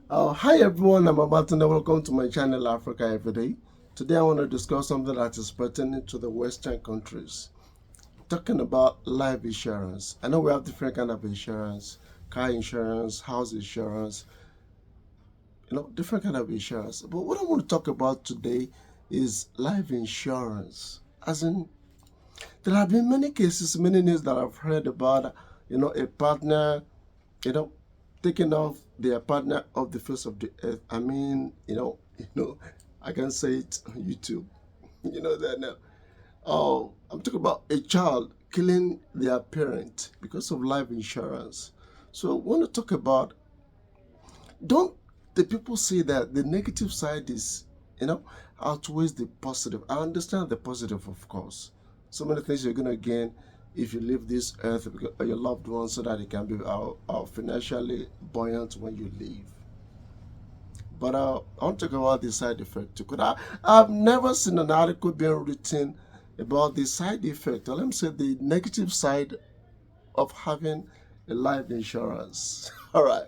Hi everyone, I'm Abatunda. Welcome to my channel Africa Everyday. Today I want to discuss something that is pertaining to the Western countries. Talking about life insurance. I know we have different kind of insurance, car insurance, house insurance, different kind of insurance. But what I want to talk about today is life insurance. As in, there have been many cases, many news that I've heard about, a partner, you know, taking off their partner off the face of the earth. I mean, I can say it on YouTube. You know that now. Oh, I'm talking about a child killing their parent because of life insurance. So I want to talk about, don't the people say that the negative side is, outweighs the positive. I understand the positive, of course. So many things you're going to gain if you leave this earth because your loved ones so that it can be financially buoyant when you leave. But I want to talk about the side effect too. I've never seen an article being written about the side effect, or let me say the negative side of having a life insurance. All right.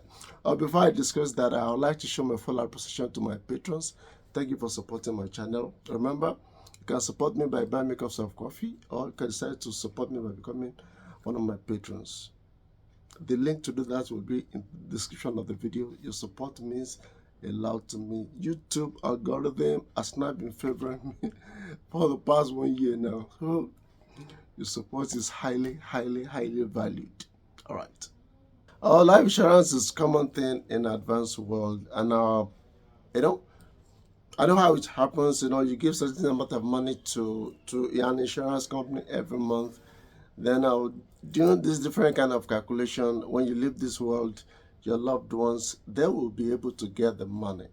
Before I discuss that, I would like to show my full appreciation to my patrons. Thank you for supporting my channel. Remember, you can support me by buying me cups of coffee, or you can decide to support me by becoming one of my patrons. The link to do that will be in the description of the video. Your support means a lot to me. YouTube algorithm has not been favoring me for the past 1 year now. So your support is highly, highly, highly valued. All right. Life insurance is a common thing in advanced world, and you know, I know how it happens. You give certain amount of money to an insurance company every month. Then doing this different kind of calculation, when you leave this world, your loved ones, they will be able to get the money,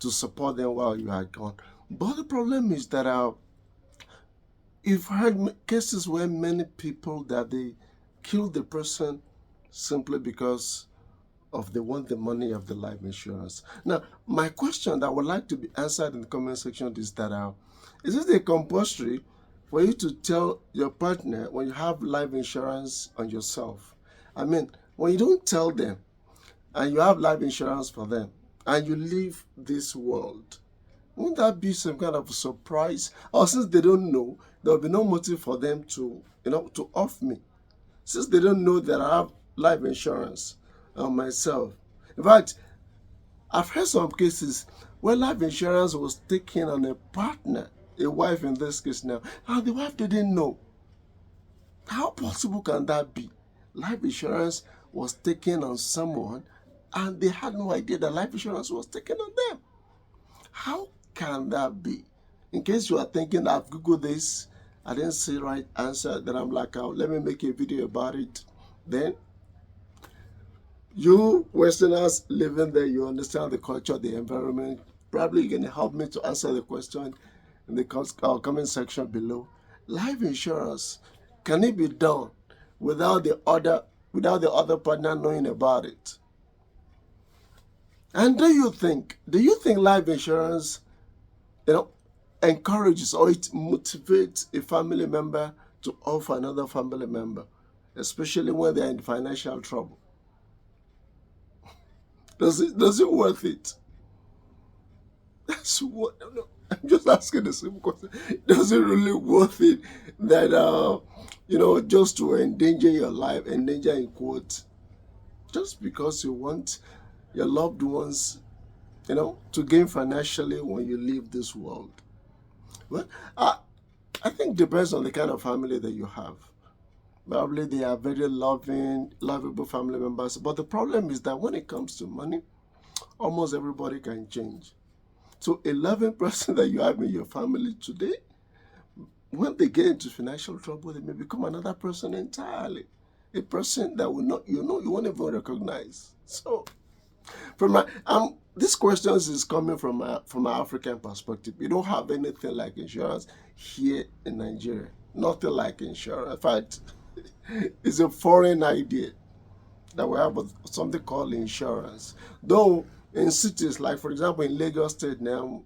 to support them while you are gone. But the problem is that you've heard cases where many people that they kill the person simply because of they want the money of the life insurance. Now, my question that would like to be answered in the comment section is that is it a compulsory for you to tell your partner when you have life insurance on yourself? I mean, when you don't tell them and you have life insurance for them and you leave this world, won't that be some kind of a surprise? Or since they don't know, there will be no motive for them to off me. Since they don't know that I have life insurance on myself. In fact, I've heard some cases where life insurance was taken on a partner, a wife in this case now, and the wife didn't know. How possible can that be? Life insurance was taken on someone and they had no idea that life insurance was taken on them. How can that be? In case you are thinking I've Googled this, I didn't see the right answer, then I'm like, let me make a video about it. Then you Westerners living there, you understand the culture, the environment. Probably you can help me to answer the question in the comment section below. Life insurance, can it be done without the other partner knowing about it? And do you think life insurance, encourages or it motivates a family member to offer another family member, especially when they're in financial trouble? Does it worth it? That's what. No, I'm just asking the same question. Does it really worth it that just to endanger your life, endanger in quotes, just because you want your loved ones, to gain financially when you leave this world? Well, I think it depends on the kind of family that you have. Probably they are very loving, lovable family members. But the problem is that when it comes to money, almost everybody can change. So 11% that you have in your family today, when they get into financial trouble, they may become another person entirely. A person that you won't even recognize. So this question is coming from an African perspective. We don't have anything like insurance here in Nigeria. Nothing like insurance. In fact, it's a foreign idea that we have something called insurance. Though in cities, like for example in Lagos State now,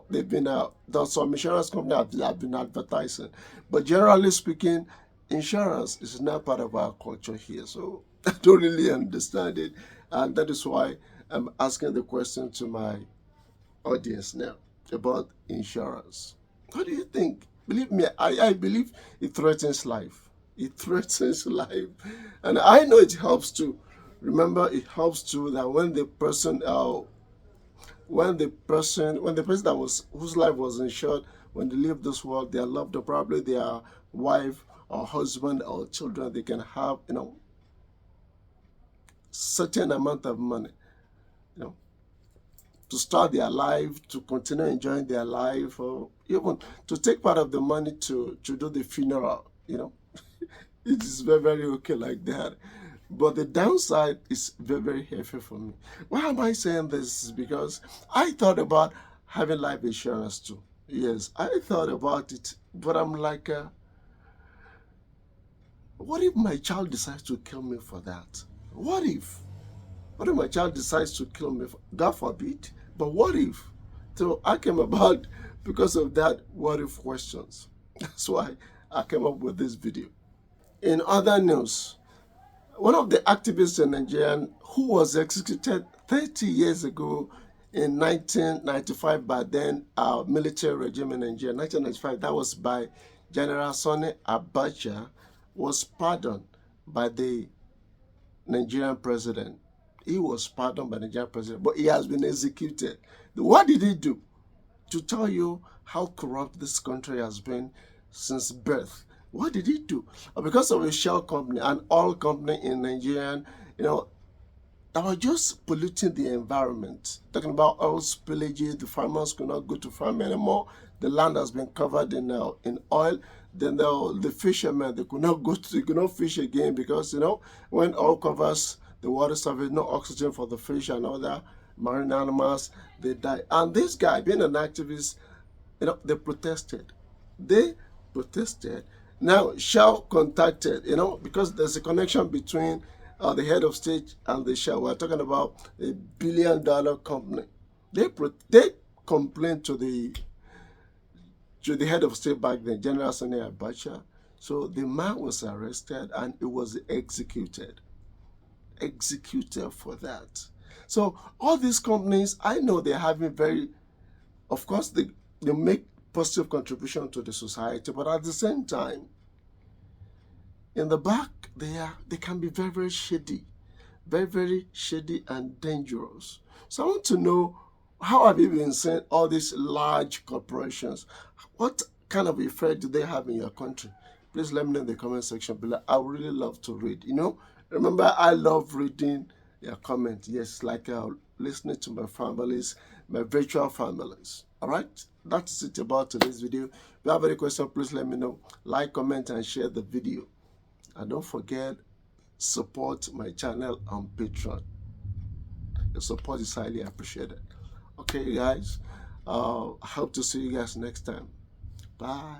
they've been there's some insurance companies that have been advertising. But generally speaking, insurance is not part of our culture here. So I don't really understand it. And that is why I'm asking the question to my audience now about insurance. What do you think? Believe me, I believe it threatens life. It threatens life. And I know it helps too. Remember, it helps too that when the person that was whose life was insured, when they leave this world, their loved or probably their wife or husband or children, they can have, certain amount of money, you know, to start their life, to continue enjoying their life, or even to take part of the money to do the funeral. It is very, very okay like that. But the downside is very, very heavy for me. Why am I saying this? Is because I thought about having life insurance too. Yes, I thought about it, but I'm like, what if my child decides to kill me for that? What if? What if my child decides to kill me? God forbid. But what if? So I came about because of that what if questions. That's why I came up with this video. In other news, one of the activists in Nigeria who was executed 30 years ago in 1995 by then our military regime in Nigeria, 1995, that was by General Sani Abacha, was pardoned by the Nigerian president. He was pardoned by the Nigerian president, but he has been executed. What did he do? To tell you how corrupt this country has been since birth. What did he do? Because of a shell company, an oil company in Nigeria, that were just polluting the environment. Talking about oil spillages, the farmers could not go to farm anymore. The land has been covered in oil. Then the fishermen, they could not fish again because when oil covers the water surface, no oxygen for the fish and other marine animals, they die. And this guy, being an activist, they protested. They protested. Now Shell contacted, because there's a connection between the head of state and the Shell. We're talking about a billion-dollar company. They complained to the head of state back then, General Sani Abacha. So the man was arrested and he was executed. Executed for that. So all these companies, I know they're having of course, they make positive contribution to the society, but at the same time, in the back, they can be very, very shady, very, very shady and dangerous. So I want to know, how have you been seeing all these large corporations? What kind of effect do they have in your country? Please let me know in the comment section below. I would really love to read. Remember, I love reading your comments. Yes, like listening to my families, my virtual families. All right, that's it about today's video. If you have any question, please let me know. Like, comment, and share the video. And don't forget, support my channel on Patreon. Your support is highly appreciated. Okay, guys. I hope to see you guys next time. Bye.